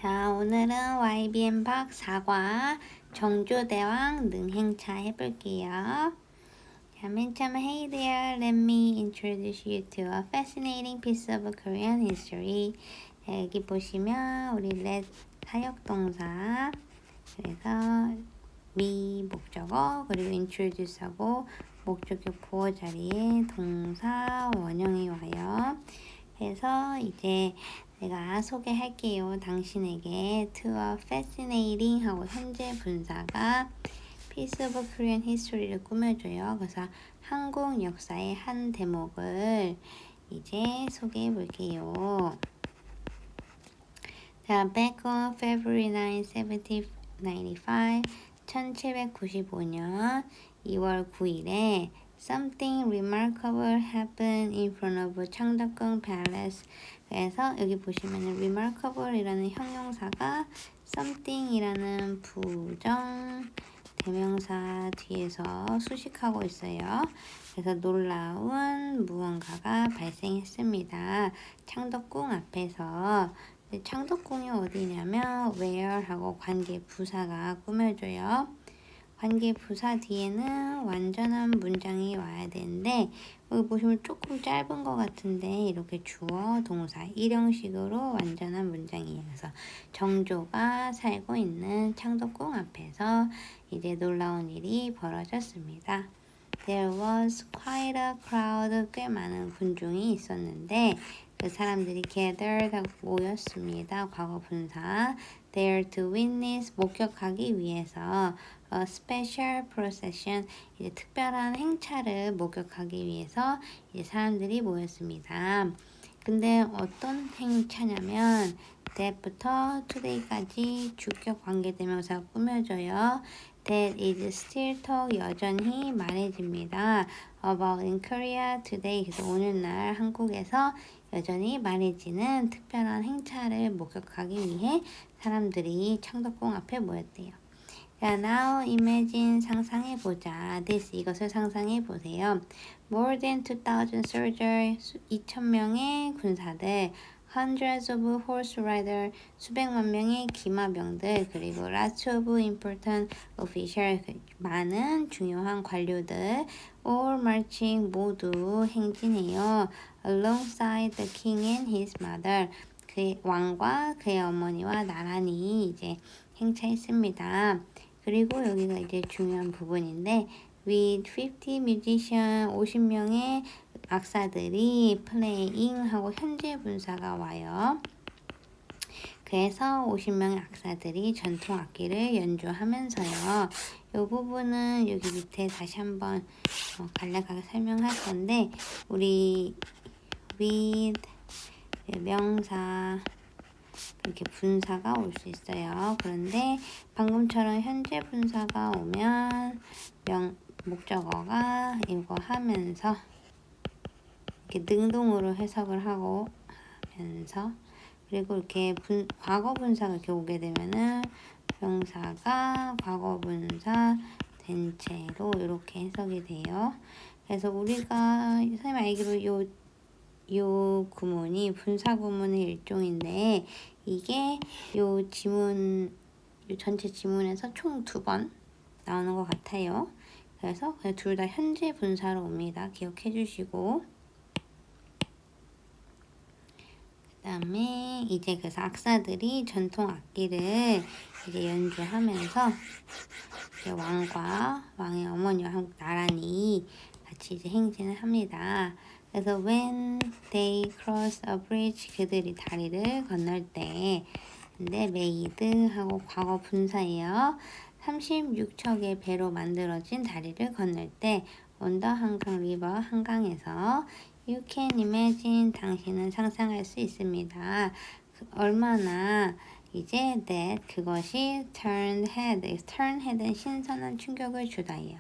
자, 오늘은 YBN 박 4과 정조대왕 능행차 해볼게요. 자, 맨 처음 Hey there, let me introduce you to a fascinating piece of Korean history. 자, 여기 보시면 우리 let 사역동사, 그래서 me 목적어, 그리고 introduce하고 목적격 보어 자리에 동사 원형이 와요. 그래서 이제 내가 소개할게요. 당신에게 to a fascinating 하고 현재 분사가 piece of Korean history를 꾸며줘요. 그래서 한국 역사의 한 대목을 이제 소개해 볼게요. 자, back on February 9, 1795, 1795년 2월 9일에 Something remarkable happened in front of 창덕궁 Palace. 그래서 여기 보시면 remarkable이라는 형용사가 something이라는 부정 대명사 뒤에서 수식하고 있어요. 그래서 놀라운 무언가가 발생했습니다. 창덕궁 앞에서. 창덕궁이 어디냐면 where하고 관계 부사가 꾸며줘요. 관계 부사 뒤에는 완전한 문장이 와야 되는데 여기 보시면 조금 짧은 것 같은데 이렇게 주어 동사 일형식으로 완전한 문장이에요. 그래서 정조가 살고 있는 창덕궁 앞에서 이제 놀라운 일이 벌어졌습니다. There was quite a crowd. 꽤 많은 군중이 있었는데 그 사람들이 gathered 하고 모였습니다. 과거 분사 there to witness 목격하기 위해서 a special procession 이제 특별한 행차를 목격하기 위해서 이제 사람들이 모였습니다. 근데 어떤 행차냐면 that부터 today까지 주격 관계대명사가 꾸며져요. That is still talk 여전히 말해집니다. About in Korea today 그래서 오늘날 한국에서 여전히 말해지는 특별한 행차를 목격하기 위해 사람들이 창덕궁 앞에 모였대요. 자, now imagine 상상해보자. this 이것을 상상해보세요. More than 2,000 soldiers 2,000명의 군사들 hundreds of horse riders 수백만 명의 기마병들 그리고 lots of important officials 많은 중요한 관료들 all marching 모두 행진해요. alongside the king and his mother 그의 왕과 그의 어머니와 나란히 이제 행차했습니다. 그리고 여기가 이제 중요한 부분인데 with 50 musicians 50명의 악사들이 playing 하고 현재 분사가 와요. 그래서 50명의 악사들이 전통 악기를 연주하면서요. 이 부분은 여기 밑에 다시 한번 간략하게 설명할 건데 우리 with 명사 이렇게 분사가 올 수 있어요. 그런데 방금처럼 현재 분사가 오면 목적어가 이거 하면서 이렇게 능동으로 해석을 하고 하면서 그리고 이렇게 과거 분사가 이렇게 오게 되면은 명사가 과거 분사 된 채로 이렇게 해석이 돼요. 그래서 우리가 선생님 알기로 요 구문이 분사 구문의 일종인데 이게 요 지문 요 전체 지문에서 총 2번 나오는 것 같아요. 그래서 둘 다 현재 분사로 옵니다. 기억해 주시고 그 다음에 이제 그래서 악사들이 전통 악기를 이제 연주하면서 이제 왕과 왕의 어머니와 나란히 같이 이제 행진을 합니다. 그래서 when they cross a bridge 그들이 다리를 건널 때 근데 made 하고 과거 분사예요. 36척의 배로 만들어진 다리를 건널 때 on the 한강 리버 한강에서 you can imagine 당신은 상상할 수 있습니다. 얼마나 이제 that 그것이 turn head은 신선한 충격을 주다예요.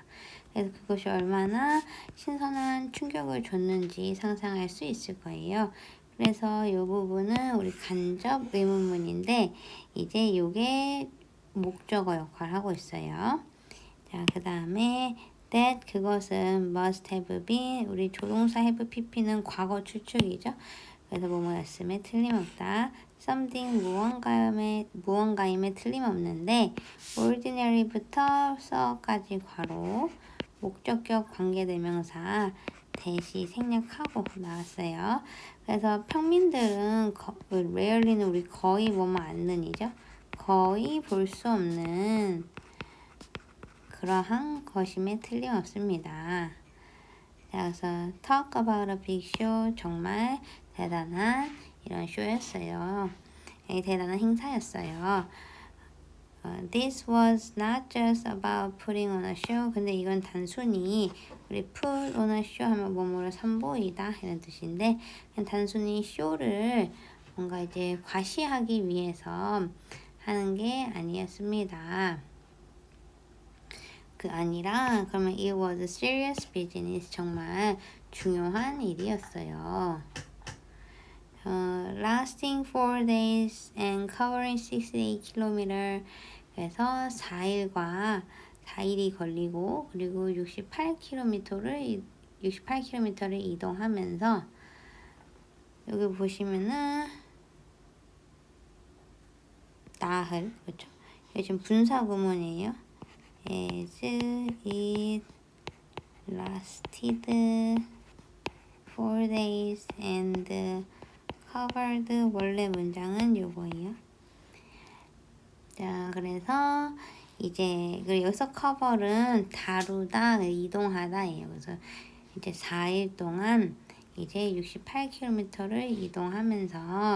그래서 그것이 얼마나 신선한 충격을 줬는지 상상할 수 있을 거예요. 그래서 이 부분은 우리 간접 의문문인데 이제 이게 목적어 역할을 하고 있어요. 자, 그 다음에 that 그것은 must have been 우리 조동사 have pp는 과거 추측이죠. 그래서 뭐뭐였음에 틀림없다. something 무언가임에 틀림없는데 ordinary부터 so까지 괄호 목적격 관계대명사 대시 생략하고 나왔어요. 그래서 평민들은 rarely는 우리 거의 뭐뭐 않는이죠. 거의 볼 수 없는 그러한 것임에 틀림없습니다. 자, 그래서 talk about a big show 정말 대단한 이런 쇼였어요. 대단한 행사였어요. This was not just about putting on a show. 근데 이건 단순히 우리 put on a show 하면 뭐뭐를 선보이다 이런 뜻인데 그냥 단순히 쇼를 뭔가 이제 과시하기 위해서 하는 게 아니었습니다. 그 아니라 그러면 it was a serious business. 정말 중요한 일이었어요. Lasting 4 days and covering 68km. 그래서 4일이 걸리고 그리고 68km를 이동하면서 여기 보시면은 나흘 그렇죠? 이게 지금 분사 구문이에요. As it lasted 4 days and covered 원래 문장은 요거예요. 자, 그래서 이제 여기서 cover는 다루다, 이동하다예요. 그래서 이제 4일 동안 이제 68km를 이동하면서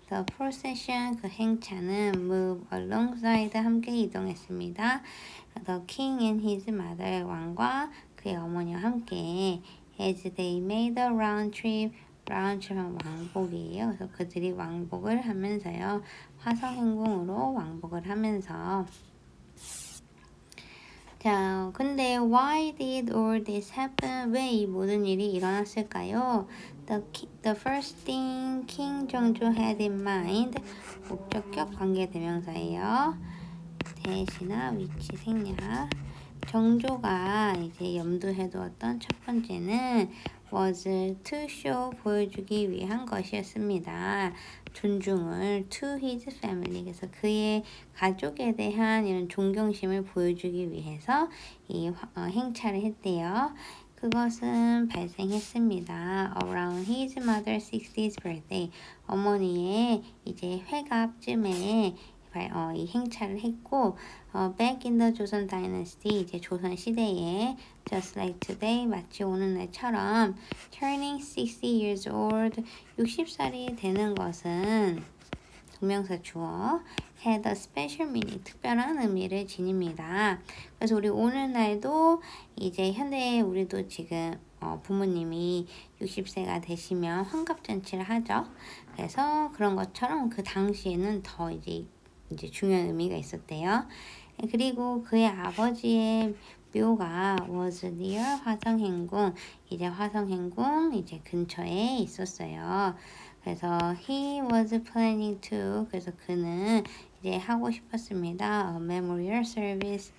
the procession 그 행차는 move alongside 함께 이동했습니다. The king and his mother 왕과 그의 어머니와 함께 as they made a round trip 라운치면 왕복이에요. 그래서 그들이 왕복을 하면서요. 화성행궁으로 왕복을 하면서 자, 근데 why did all this happen? 왜 이 모든 일이 일어났을까요? The first thing King 정조 had in mind 목적격 관계대명사예요. 대시나 위치 생략 정조가 이제 염두해 두었던 첫 번째는 was to show 보여주기 위한 것이었습니다. 존중을 to his family 그래서 그의 가족에 대한 이런 존경심을 보여주기 위해서 이 행차를 했대요. 그것은 발생했습니다. Around his mother's 60th birthday 어머니의 이제 회갑쯤에 이 행차를 했고 back in the 조선 dynasty 이제 조선 시대에 just like today 마치 오늘날처럼 turning 60 years old 60살이 되는 것은 동명사 주어 had a special meaning 특별한 의미를 지닙니다. 그래서 우리 오늘날도 이제 현대에 우리도 지금 부모님이 60세가 되시면 환갑잔치를 하죠. 그래서 그런 것처럼 그 당시에는 더 이제 중요한 의미가 있었대요. 그리고 그의 아버지의 묘가 was near 화성행궁 이제 화성행궁 이제 근처에 있었어요. 그래서 he was planning to 그래서 그는 이제 하고 싶었습니다. memorial service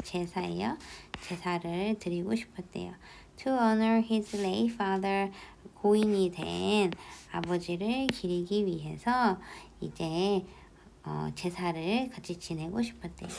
제사예요. 제사를 드리고 싶었대요. to honor his late father 고인이 된 아버지를 기리기 위해서 이제 제사를 같이 지내고 싶었대요.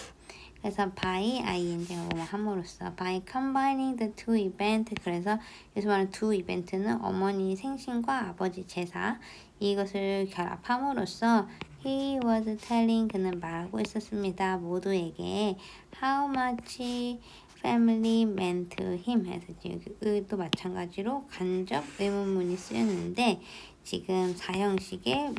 그래서 by ing가 뭐뭐 함으로써 by combining the two event 그래서 여기서 말하는 two event는 어머니 생신과 아버지 제사 이것을 결합함으로써 he was telling 그는 말하고 있었습니다. 모두에게 how much family meant to him 해서 지금 또 마찬가지로 간접 의문문이 쓰였는데 지금 사형식의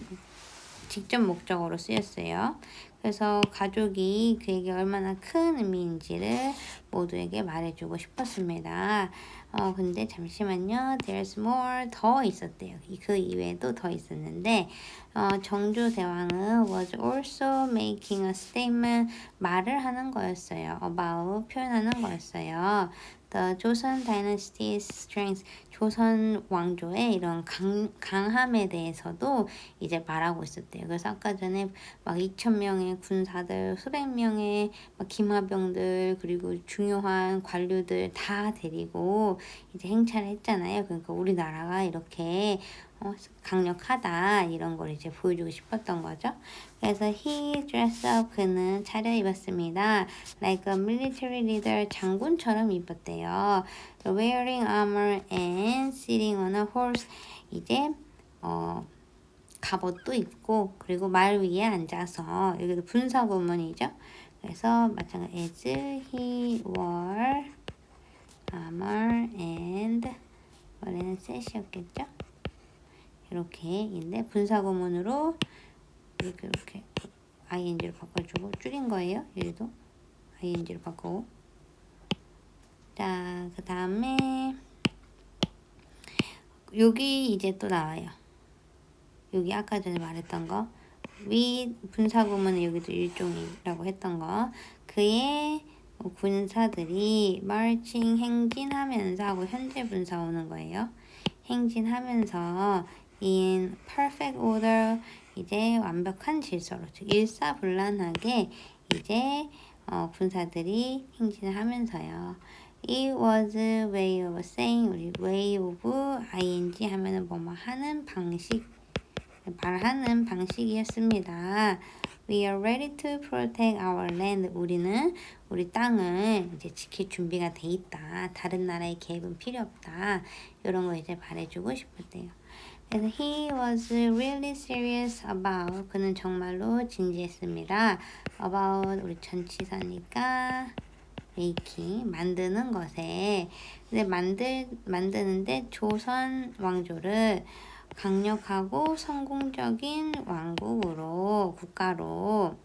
직접 목적어로 쓰였어요. 그래서 가족이 그에게 얼마나 큰 의미인지를 모두에게 말해주고 싶었습니다. 근데 잠시만요. There's more 더 있었대요. 그 이외에도 더 있었는데 정조 대왕은 was also making a statement 말을 하는 거였어요. about 표현하는 거였어요. The 조선 dynasty's strength 조선 왕조의 이런 강함에 대해서도 이제 말하고 있었대요. 그래서 아까 전에 막 2,000명의 군사들, 수백 명의 막 김하병들 그리고 중요한 관료들 다 데리고 이제 행차를 했잖아요. 그러니까 우리나라가 이렇게 강력하다 이런 걸 이제 보여주고 싶었던 거죠. 그래서 he dressed up 그는 차려입었습니다. like a military leader 장군처럼 입었대요. wearing armor and sitting on a horse 이제 갑옷도 입고 그리고 말 위에 앉아서 여기도 분사 구문이죠. 그래서 마찬가지 as he wore armor and 원래는 set이었겠죠. 이렇게인데 분사 구문으로 이렇게 ing를 바꿔주고 줄인 거예요. 얘도 ing를 바꾸고 자 그 다음에 여기 이제 또 나와요. 여기 아까 전에 말했던 거 위 분사 구문은 여기도 일종이라고 했던 거 그의 군사들이 marching 행진하면서 하고 현재 분사 오는 거예요. 행진하면서 in perfect order 이제 완벽한 질서로 즉 일사불란하게 이제 군사들이 행진을 하면서요. It was a way of saying 우리 way of ing 하면은 뭐뭐 하는 방식 말하는 방식이었습니다. We are ready to protect our land. 우리는 우리 땅을 이제 지킬 준비가 돼 있다. 다른 나라의 개입은 필요 없다. 이런 거 이제 말해주고 싶었대요. 그래서 he was really serious about 그는 정말로 진지했습니다. about 우리 전치사니까 making 만드는 것에 근데 만드는데 조선 왕조를 강력하고 성공적인 왕국으로 국가로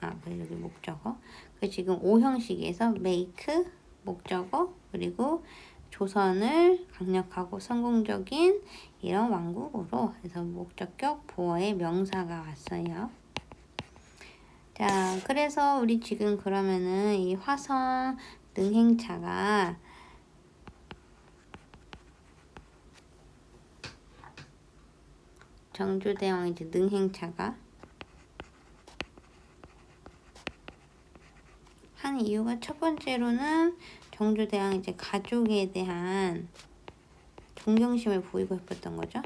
여기 목적어 그 지금 5형식에서 make 목적어 그리고 조선을 강력하고 성공적인 이런 왕국으로 해서 목적격 보어의 명사가 왔어요. 자 그래서 우리 지금 그러면은 이 화성 능행차가 정조대왕 이제 능행차가 한 이유가 첫 번째로는 정조대왕 이제 가족에 대한 존경심을 보이고 싶었던 거죠.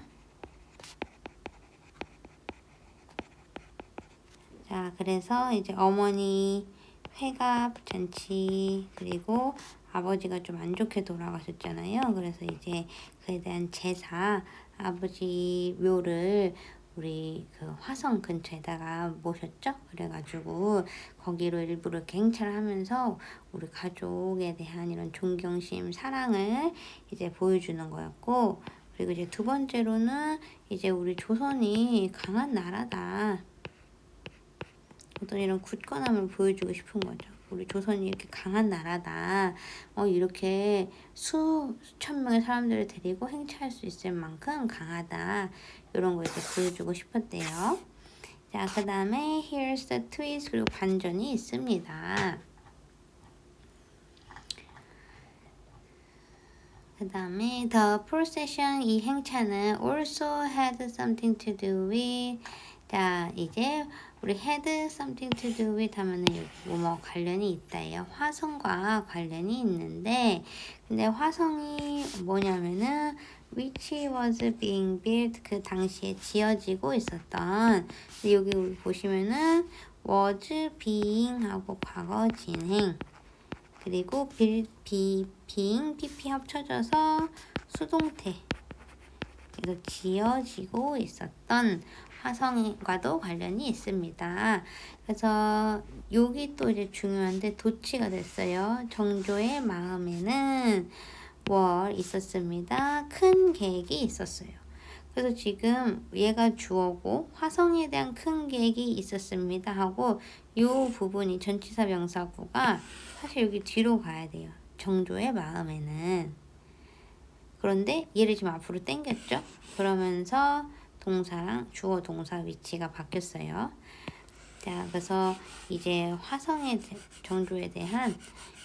자, 그래서 이제 어머니 회갑 잔치 그리고 아버지가 좀 안 좋게 돌아가셨잖아요. 그래서 이제 그에 대한 제사 아버지 묘를 우리 그 화성 근처에다가 모셨죠. 그래가지고 거기로 일부러 이렇게 행차를 하면서 우리 가족에 대한 이런 존경심, 사랑을 이제 보여주는 거였고, 그리고 이제 두 번째로는 이제 우리 조선이 강한 나라다. 어떤 이런 굳건함을 보여주고 싶은 거죠. 우리 조선이 이렇게 강한 나라다. 이렇게 수천 명의 사람들을 데리고 행차할 수 있을 만큼 강하다. 이런 거 이제 보여주고 싶었대요. 자, 그 다음에 here's the twist 그리고 반전이 있습니다. 그 다음에 the procession 이 행차는 also had something to do with 자 이제 우리 had something to do with 하면은 여기 뭐 관련이 있다예요. 화성과 관련이 있는데 근데 화성이 뭐냐면은 which was being built 그 당시에 지어지고 있었던 근데 여기 우리 보시면은 was being 하고 과거 진행 그리고 being pp 합쳐져서 수동태 그래서 지어지고 있었던 화성과도 관련이 있습니다. 그래서 여기 또 이제 중요한데 도치가 됐어요. 정조의 마음에는 있었습니다. 큰 계획이 있었어요. 그래서 지금 얘가 주어고 화성에 대한 큰 계획이 있었습니다 하고 이 부분이 전치사 명사구가 사실 여기 뒤로 가야 돼요. 정조의 마음에는. 그런데 얘를 지금 앞으로 당겼죠. 그러면서 동사랑 주어 동사 위치가 바뀌었어요. 자, 그래서 이제 정조에 대한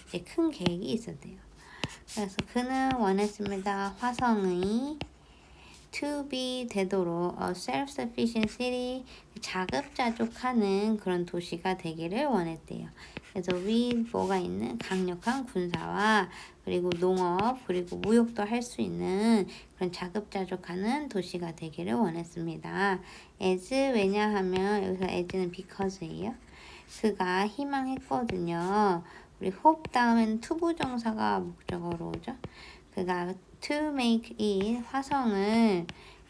이제 큰 계획이 있었대요. 그래서 그는 원했습니다. 화성의 to be 되도록 a self-sufficient city 자급자족하는 그런 도시가 되기를 원했대요. 그래서 with 뭐가 있는 강력한 군사와 그리고 농업 그리고 무역도 할 수 있는 그런 자급자족하는 도시가 되기를 원했습니다. as 왜냐하면 여기서 as는 because예요. 그가 희망했거든요. 우리 hope 다음엔 투부정사가 목적어로 오죠. 그가 to make it 화성을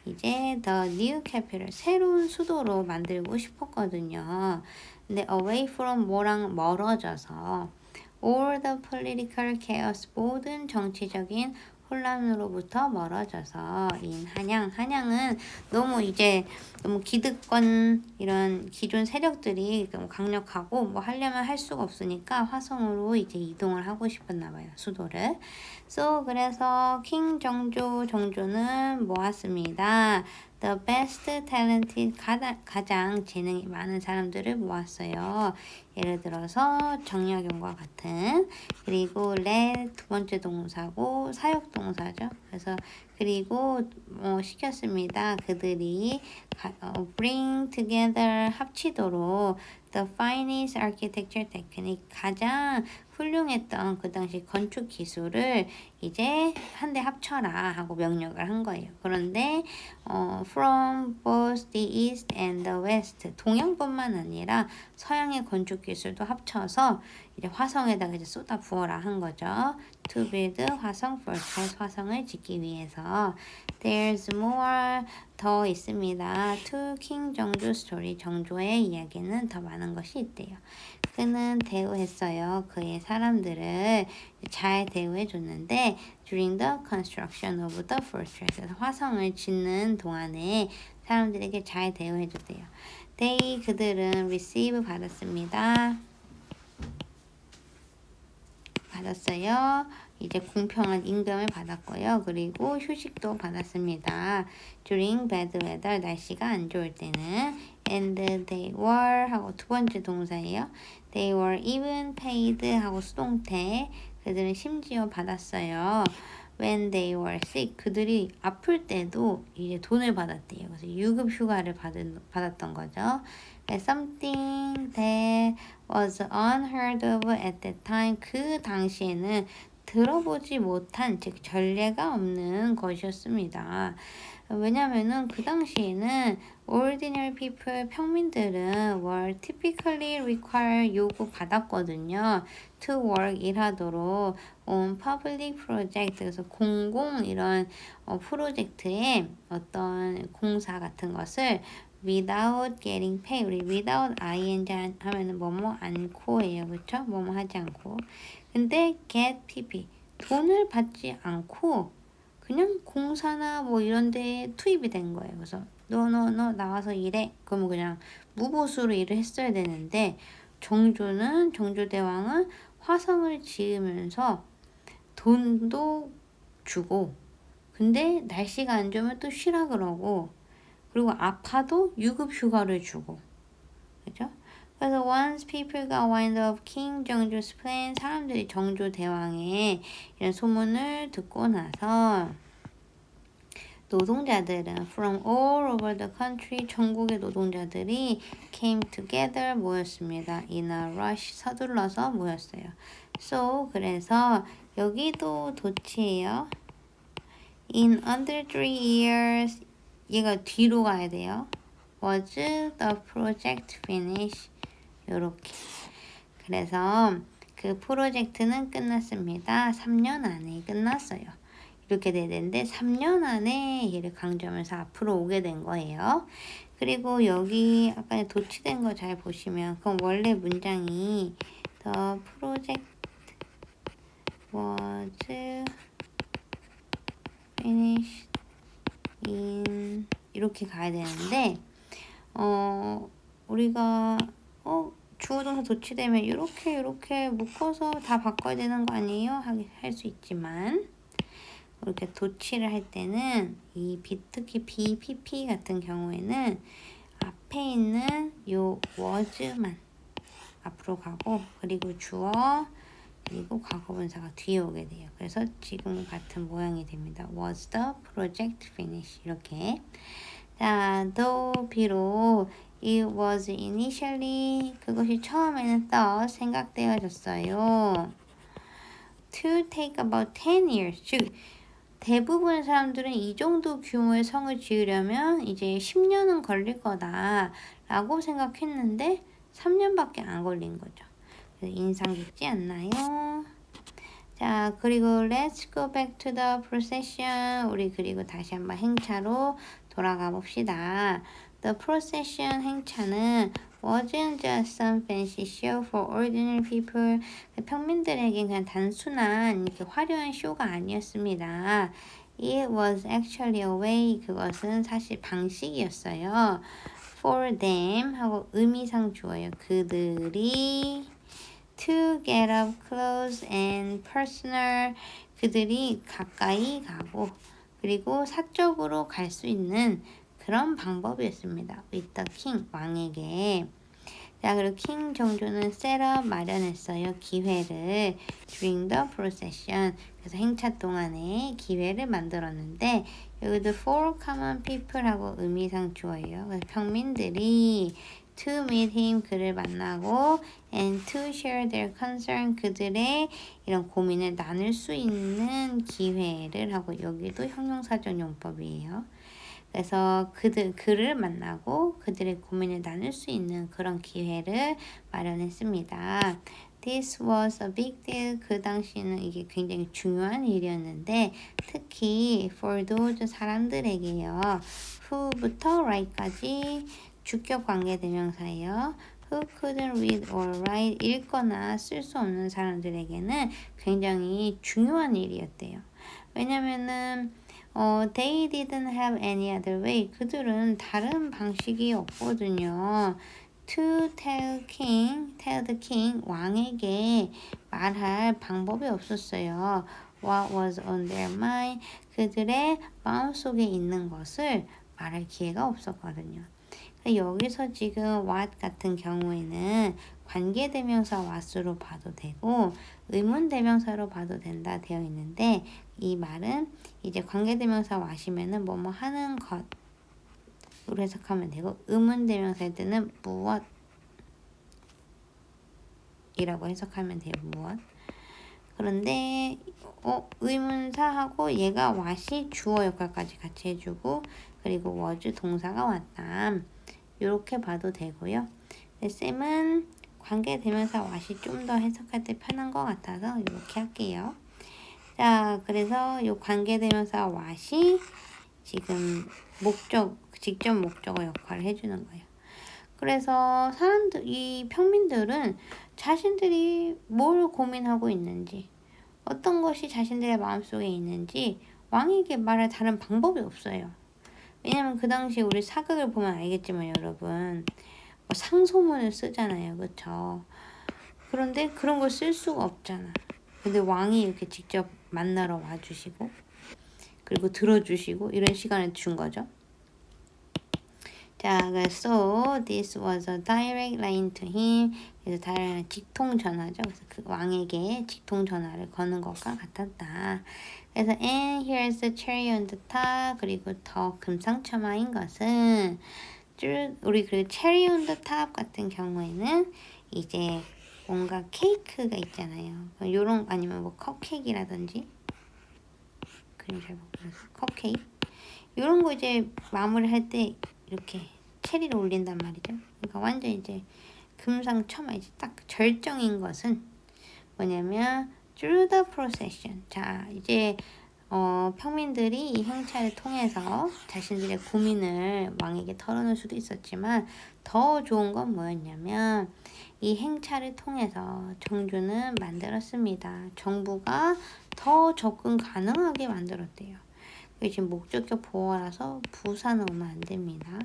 이제 the new capital 새로운 수도로 만들고 싶었거든요. 근데 away from 뭐랑 멀어져서 all the political chaos 모든 정치적인 혼란으로부터 멀어져서 인 한양은 너무 이제 너무 기득권 이런 기존 세력들이 너무 강력하고 뭐 하려면 할 수가 없으니까 화성으로 이제 이동을 하고 싶었나 봐요. 수도를. 그래서 킹 정조는 모았습니다. The best talented 가장 재능이 많은 사람들을 모았어요. 예를 들어서 정약용과 같은 그리고 led 두 번째 동사고 사역동사죠. 그래서 그리고 시켰습니다. 그들이 bring together 합치도록 the finest architecture technique 가장 훌륭했던 그 당시 건축 기술을 이제 한데 합쳐라 하고 명령을 한 거예요. 그런데 from both the east and the west 동양뿐만 아니라 서양의 건축 기술도 합쳐서 이제 화성에다가 이제 쏟아 부어라 한 거죠. To build 화성 fortress 화성을 짓기 위해서. There's more 더 있습니다. To King 정조 story 정조의 이야기는 더 많은 것이 있대요. 그는 대우했어요. 그의 사람들을 잘 대우해줬는데 during the construction of the fortress 화성을 짓는 동안에 사람들에게 잘 대우해줬대요. They 그들은 receive 받았습니다. 받았어요. 이제 공평한 임금을 받았고요. 그리고 휴식도 받았습니다. During bad weather 날씨가 안 좋을 때는 and they were 하고 두 번째 동사예요. They were even paid 하고 수동태 그들은 심지어 받았어요. When they were sick 그들이 아플 때도 이제 돈을 받았대요. 그래서 유급 휴가를 받았던 거죠. Something that was unheard of at that time 그 당시에는 들어보지 못한 즉 전례가 없는 것이었습니다. 왜냐면은 그 당시에는 ordinary people 평민들은 were typically require 요구 받았거든요. to work 일하도록 on public project 그래서 공공 이런 프로젝트의 어떤 공사 같은 것을 without getting paid 우리 without ing 하면은 뭐뭐 않고예요. 그쵸? 뭐뭐 하지 않고 근데 get pp 돈을 받지 않고 그냥 공사나 뭐 이런 데 투입이 된 거예요. 그래서 너 나와서 일해. 그러면 그냥 무보수로 일을 했어야 되는데 정조대왕은 화성을 지으면서 돈도 주고 근데 날씨가 안 좋으면 또 쉬라 그러고 그리고 아파도 유급 휴가를 주고 그죠? 그래서 once people got wind of King 정조's plan 사람들이 정조대왕의 이런 소문을 듣고 나서 노동자들은 from all over the country 전국의 노동자들이 came together 모였습니다. in a rush 서둘러서 모였어요. So 그래서 여기도 도치예요. In under 3 years 얘가 뒤로 가야 돼요. Was the project finished? 요렇게. 그래서 그 프로젝트는 끝났습니다. 3년 안에 끝났어요. 이렇게 되는데 3년 안에 얘를 강조하면서 앞으로 오게 된 거예요. 그리고 여기 아까 도치된 거 잘 보시면 그럼 원래 문장이 The project was finished in 이렇게 가야 되는데 우리가 주어동사 도치되면 이렇게 묶어서 다 바꿔야 되는 거 아니에요? 할 수 있지만 이렇게 도치를 할 때는 특히 BPP 같은 경우에는 앞에 있는 요 was만 앞으로 가고 그리고 주어 그리고 과거분사가 뒤에 오게 돼요. 그래서 지금 같은 모양이 됩니다. Was the project finished? 이렇게. 자, though 비록 it was initially 그것이 처음에는 thought 생각되어졌어요. To take about 10 years. 즉 대부분의 사람들은 이 정도 규모의 성을 지으려면 이제 10년은 걸릴 거다 라고 생각했는데 3년밖에 안 걸린 거죠. 그래서 인상 깊지 않나요? 자, 그리고 let's go back to the procession. 우리 그리고 다시 한번 행차로 돌아가 봅시다. The procession 행차는 wasn't just some fancy show for ordinary people. 평민들에게 그냥 단순한 이렇게 화려한 쇼가 아니었습니다. It was actually a way. 그것은 사실 방식이었어요. For them 하고 의미상 주어요. 그들이 to get up close and personal. 그들이 가까이 가고 그리고 사적으로 갈 수 있는 그런 방법이었습니다. with the king, 왕에게. 자, 그리고 king 정조는 set up 마련했어요. 기회를 during the procession. 그래서 행차 동안에 기회를 만들었는데 여기도 for common people 하고 의미상 주어예요. 그래서 평민들이 to meet him 그를 만나고 and to share their concern 그들의 이런 고민을 나눌 수 있는 기회를 하고 여기도 형용사적 용법이에요. 그래서 그를 만나고 그들의 고민을 나눌 수 있는 그런 기회를 마련했습니다. This was a big deal. 그 당시에는 이게 굉장히 중요한 일이었는데 특히 for those 사람들에게요. who부터 right까지 주격 관계대명사예요. Who couldn't read or write 읽거나 쓸 수 없는 사람들에게는 굉장히 중요한 일이었대요. 왜냐면은 they didn't have any other way. 그들은 다른 방식이 없거든요. To tell the king, 왕에게 말할 방법이 없었어요. What was on their mind? 그들의 마음속에 있는 것을 말할 기회가 없었거든요. 여기서 지금 what 같은 경우에는 관계대명사 what으로 봐도 되고 의문대명사로 봐도 된다 되어 있는데 이 말은 이제 관계대명사 what이면은 뭐뭐 하는 것으로 해석하면 되고 의문대명사일 때는 무엇이라고 해석하면 돼요. 무엇. 그런데 의문사하고 얘가 what이 주어 역할까지 같이 해주고 그리고 was 동사가 왔다. 이렇게 봐도 되고요. 쌤은 관계대명사 what이 좀 더 해석할 때 편한 것 같아서 이렇게 할게요. 자, 그래서 이 관계대명사 what이 지금 직접 목적어 역할을 해주는 거예요. 그래서 이 평민들은 자신들이 뭘 고민하고 있는지, 어떤 것이 자신들의 마음속에 있는지 왕에게 말할 다른 방법이 없어요. 왜냐면 그 당시 우리 사극을 보면 알겠지만 여러분 상소문을 쓰잖아요. 그쵸? 그런데 그런 걸 쓸 수가 없잖아. 근데 왕이 이렇게 직접 만나러 와주시고 그리고 들어주시고 이런 시간을 준 거죠. 자, so this was a direct line to him. 그래서 다른 직통 전화죠. 그래서 그 왕에게 직통 전화를 거는 것과 같았다. 그래서 and here's the cherry on the top. 그리고 더 금상첨화인 것은 우리 그 cherry on the top 같은 경우에는 이제 뭔가 케이크가 있잖아요. 요런 아니면 뭐 컵케이크라든지 그림 잘 보면서 컵케이크 요런 거 이제 마무리할 때 이렇게 체리를 올린단 말이죠. 그러니까 완전 이제 금상첨화 이제 딱 절정인 것은 뭐냐면 through the procession. 자, 이제 평민들이 이 행차를 통해서 자신들의 고민을 왕에게 털어놓을 수도 있었지만 더 좋은 건 뭐였냐면 이 행차를 통해서 정주는 만들었습니다. 정부가 더 접근 가능하게 만들었대요. 이게 지금 목적격 보어라서 부사 넣으면 안 됩니다.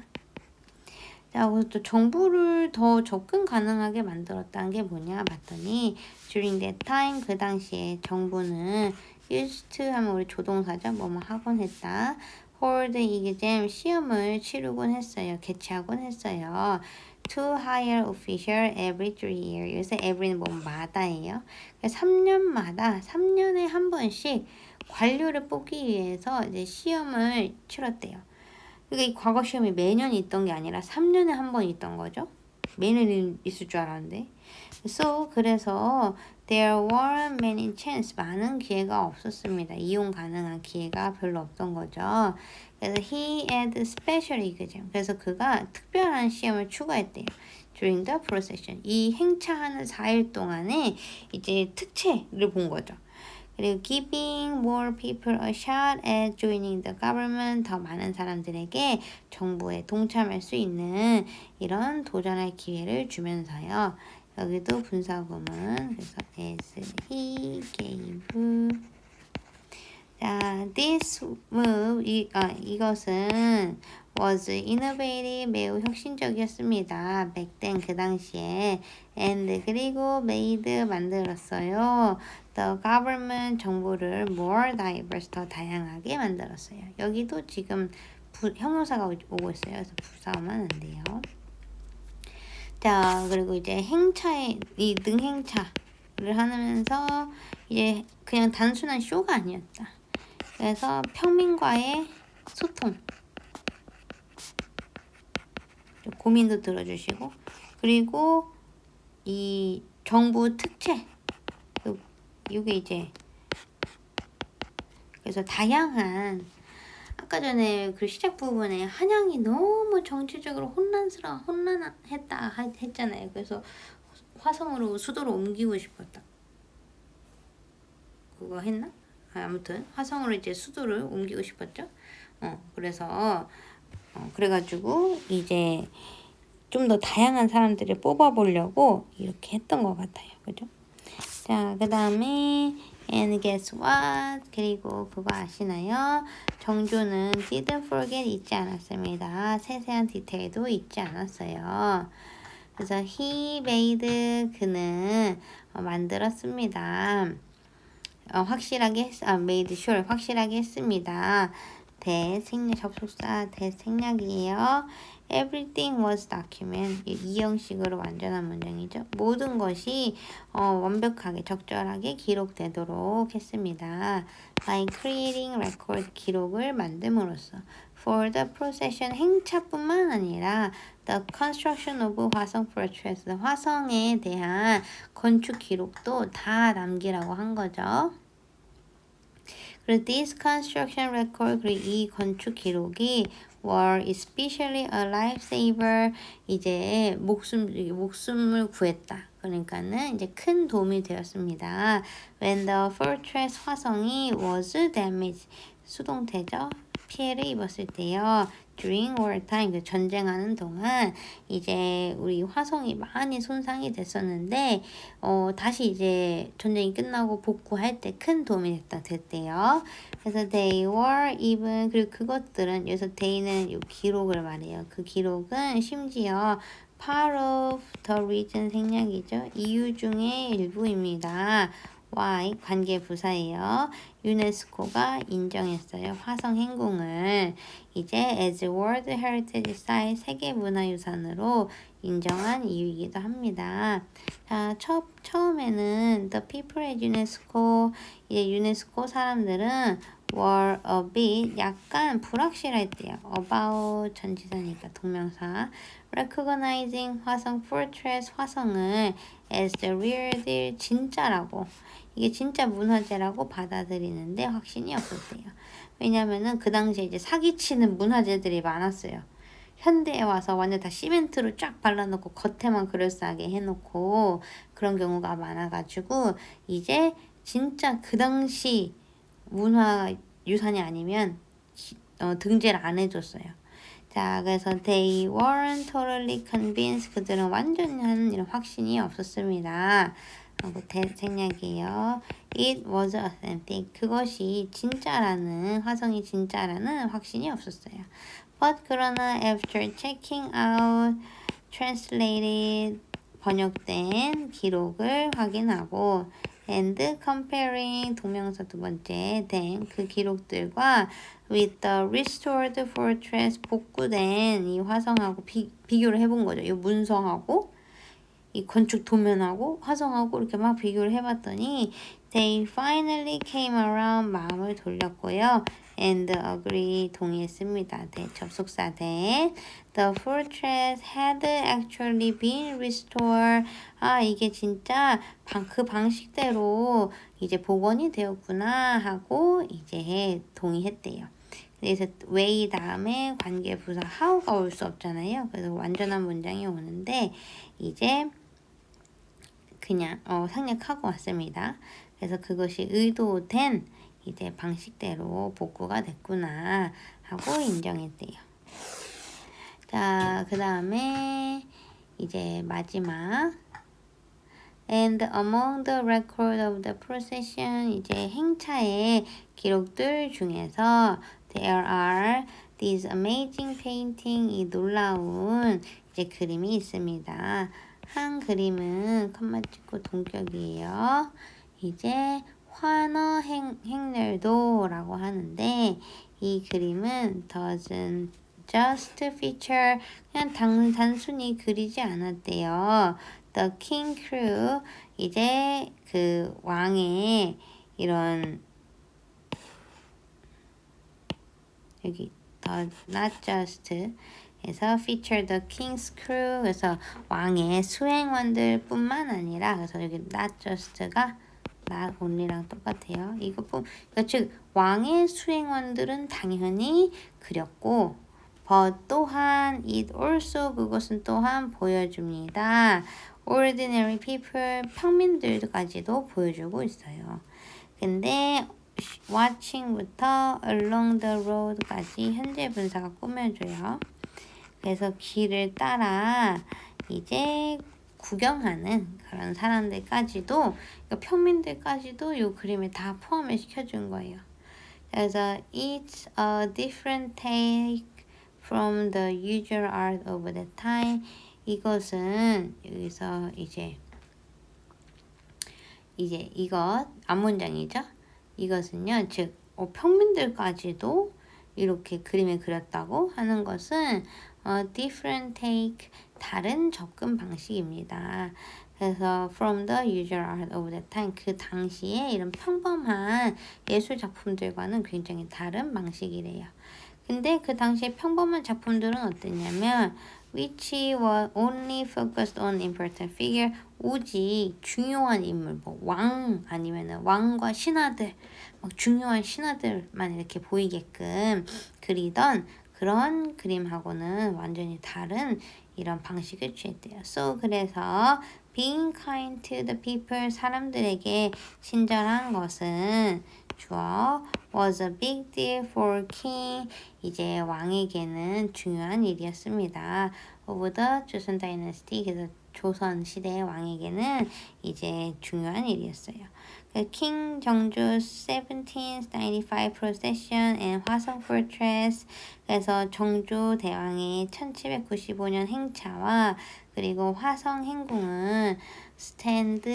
자, 그래서 또 정보를 더 접근 가능하게 만들었다는 게 뭐냐 봤더니 during that time 그 당시에 정부는 used to 하면 우리 조동사죠. 뭐뭐 하곤 했다. hold exam 시험을 치르곤 했어요. 개최하곤 했어요. to hire official every 3 years. 요새 every는 뭐마다예요. 3년마다 3년에 한 번씩 관료를 뽑기 위해서 이제 시험을 치렀대요. 그러니까 이 과거 시험이 매년 있던 게 아니라 3년에 한 번 있던 거죠. 매년 있을 줄 알았는데. So 그래서 there weren't many chance 많은 기회가 없었습니다. 이용 가능한 기회가 별로 없던 거죠. 그래서 he had special exam. 그래서 그가 특별한 시험을 추가했대요. During the procession. 이 행차하는 4일 동안에 이제 특채를 본 거죠. 그리고 giving more people a shot at joining the government. 더 많은 사람들에게 정부에 동참할 수 있는 이런 도전할 기회를 주면서요. 여기도 분사구문. 그래서 as he gave. 자, this move. 이것은 was innovative. 매우 혁신적이었습니다. back then 그 당시에. and 그리고 made 만들었어요. The government 정부를 more diverse 더 다양하게 만들었어요. 여기도 지금 형용사가 오고 있어요. 그래서 부사하면 안 돼요. 자, 그리고 이제 행차에 이 능행차를 하면서 이제 그냥 단순한 쇼가 아니었다. 그래서 평민과의 소통, 고민도 들어주시고, 그리고 이 정부 특채, 이게 이제 그래서 다양한 아까 전에 그 시작 부분에 한양이 너무 정치적으로 혼란했다 했잖아요. 그래서 화성으로 수도로 옮기고 싶었다. 그거 했나? 아무튼 화성으로 이제 수도를 옮기고 싶었죠. 그래서 그래가지고 이제 좀 더 다양한 사람들을 뽑아보려고 이렇게 했던 것 같아요. 그죠? 자, 그 다음에 and guess what? 그리고 그거 아시나요? 정조는 didn't forget 잊지 않았습니다. 세세한 디테일도 잊지 않았어요. 그래서 he made 그는 만들었습니다. 확실하게 made sure 확실하게 했습니다. 대생략 접속사 대생략이에요. Everything was documented. 이 형식으로 완전한 문장이죠. 모든 것이 완벽하게 적절하게 기록되도록 했습니다. By creating record 기록을 만듦으로써 for the procession 행차뿐만 아니라 the construction of 화성 portraits 화성에 대한 건축 기록도 다 남기라고 한 거죠. 그리고 this construction record 그리고 이 건축 기록이 were especially a lifesaver 이제 목숨을 구했다. 그러니까는 이제 큰 도움이 되었습니다. When the fortress 화성이 was damaged 수동태죠. 피해를 입었을 때요. During wartime 전쟁하는 동안 이제 우리 화성이 많이 손상이 됐었는데 다시 이제 전쟁이 끝나고 복구할 때 큰 도움이 됐대요. 그래서 they were even 그리고 그것들은 여기서 they는 이 기록을 말해요. 그 기록은 심지어 part of the reason 생략이죠. 이유 중에 일부입니다. Why 관계부사예요. 유네스코가 인정했어요. 화성 행궁을 이제 as World Heritage Site 세계문화유산으로 인정한 이유이기도 합니다. 자, 처음에는 the people at UNESCO 이제 유네스코 사람들은 were a bit 약간 불확실했대요. about 전치사니까 동명사 recognizing 화성 fortress 화성을 as the real deal 진짜라고 이게 진짜 문화재라고 받아들이는데 확신이 없었대요. 왜냐면은 그 당시에 이제 사기치는 문화재들이 많았어요. 현대에 와서 완전 다 시멘트로 쫙 발라놓고 겉에만 그럴싸하게 해놓고 그런 경우가 많아가지고 이제 진짜 그 당시 문화유산이 아니면 등재를 안 해줬어요. 자, 그래서 they weren't totally convinced. 그들은 완전한 이런 확신이 없었습니다. 하고 생략이에요. It was authentic. 그것이 진짜라는 화성이 진짜라는 확신이 없었어요. But 그러나 after checking out translated 번역된 기록을 확인하고 and comparing 동명사 두 번째 then 그 기록들과 with the restored fortress 복구된 이 화성하고 비교를 해본 거죠. 이 문성하고 이 건축 도면하고 화성하고 이렇게 막 비교를 해봤더니 they finally came around 마음을 돌렸고요. and agree 동의했습니다. 네, 접속사 then the fortress had actually been restored. 이게 진짜 그 방식대로 이제 복원이 되었구나 하고 이제 동의했대요. 그래서 way 다음에 관계 부사 how가 올 수 없잖아요. 그래서 완전한 문장이 오는데 이제 그냥 생략하고 왔습니다. 그래서 그것이 의도된 이제 방식대로 복구가 됐구나 하고 인정했대요. 자, 그 다음에 이제 마지막 and among the record of the procession 이제 행차의 기록들 중에서 there are these amazing painting 이 놀라운 이제 그림이 있습니다. 한 그림은 컴마 찍고 동격이에요. 이제 환어 행렬도 라고 하는데 이 그림은 doesn't just feature 그냥 단순히 그리지 않았대요. The king crew 이제 그 왕의 이런 여기 the not just 에서 feature the king's crew 그래서 왕의 수행원들 뿐만 아니라 그래서 여기 not just가 not only랑 똑같아요. 그러니까 즉 왕의 수행원들은 당연히 그렸고 but 또한 it also 그것은 또한 보여줍니다. ordinary people 평민들까지도 보여주고 있어요. 근데 watching부터 along the road까지 현재 분사가 꾸며줘요. 그래서 길을 따라 이제 구경하는 그런 사람들까지도 그러니까 평민들까지도 이 그림에 다 포함을 시켜준 거예요. 그래서 it's a different take from the usual art of the time. 이것은 여기서 이제 이것 앞문장이죠. 이것은요, 즉 평민들까지도 이렇게 그림을 그렸다고 하는 것은 different take 다른 접근 방식입니다. 그래서 from the usual art of the time 그 당시에 이런 평범한 예술 작품들과는 굉장히 다른 방식이래요. 근데 그 당시에 평범한 작품들은 어땠냐면 which was only focused on important figure 오직 중요한 인물 뭐 왕 아니면은 왕과 신하들 막 중요한 신하들만 이렇게 보이게끔 그리던 그런 그림하고는 완전히 다른 이런 방식을 취했대요. So 그래서 being kind to the people 사람들에게 친절한 것은 주어 was a big deal for king 이제 왕에게는 중요한 일이었습니다. of the 조선 다이너스티 그래서 조선 시대의 왕에게는 이제 중요한 일이었어요. king 정주 1795 procession and 화성 fortress 그래서 정주 대왕의 1795년 행차와 그리고 화성 행궁은 stand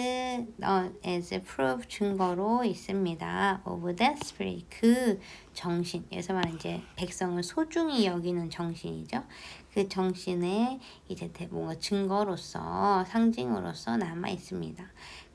as proof 증거로 있습니다. of that spirit 그 정신 여기서 말하는 이제 백성을 소중히 여기는 정신이죠. 그 정신의 이제 뭔가 증거로서 상징으로서 남아 있습니다.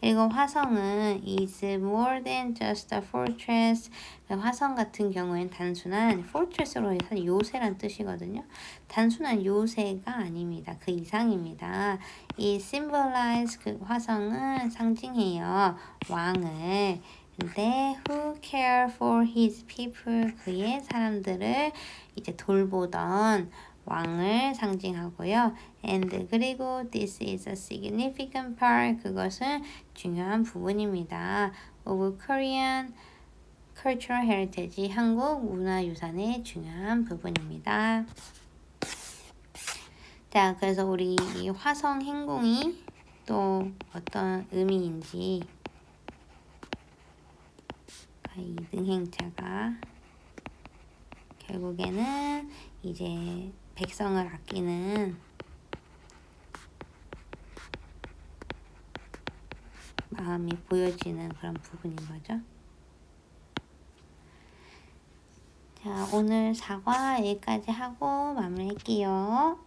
그리고 화성은 is more than just a fortress. 화성 같은 경우엔 단순한 fortress로 해서 요새란 뜻이거든요. 단순한 요새가 아닙니다. 그 이상입니다. 이 symbolize 그 화성은 상징해요. 왕을. 근데 who care for his people 그의 사람들을 이제 돌보던 왕을 상징하고요. and 그리고 this is a significant part 그것은 중요한 부분입니다. of Korean cultural heritage 한국 문화유산의 중요한 부분입니다. 자, 그래서 우리 이 화성 행궁이 또 어떤 의미인지 이등 행차가 결국에는 이제 백성을 아끼는 마음이 보여지는 그런 부분인 거죠. 자, 오늘 사과 여기까지 하고 마무리할게요.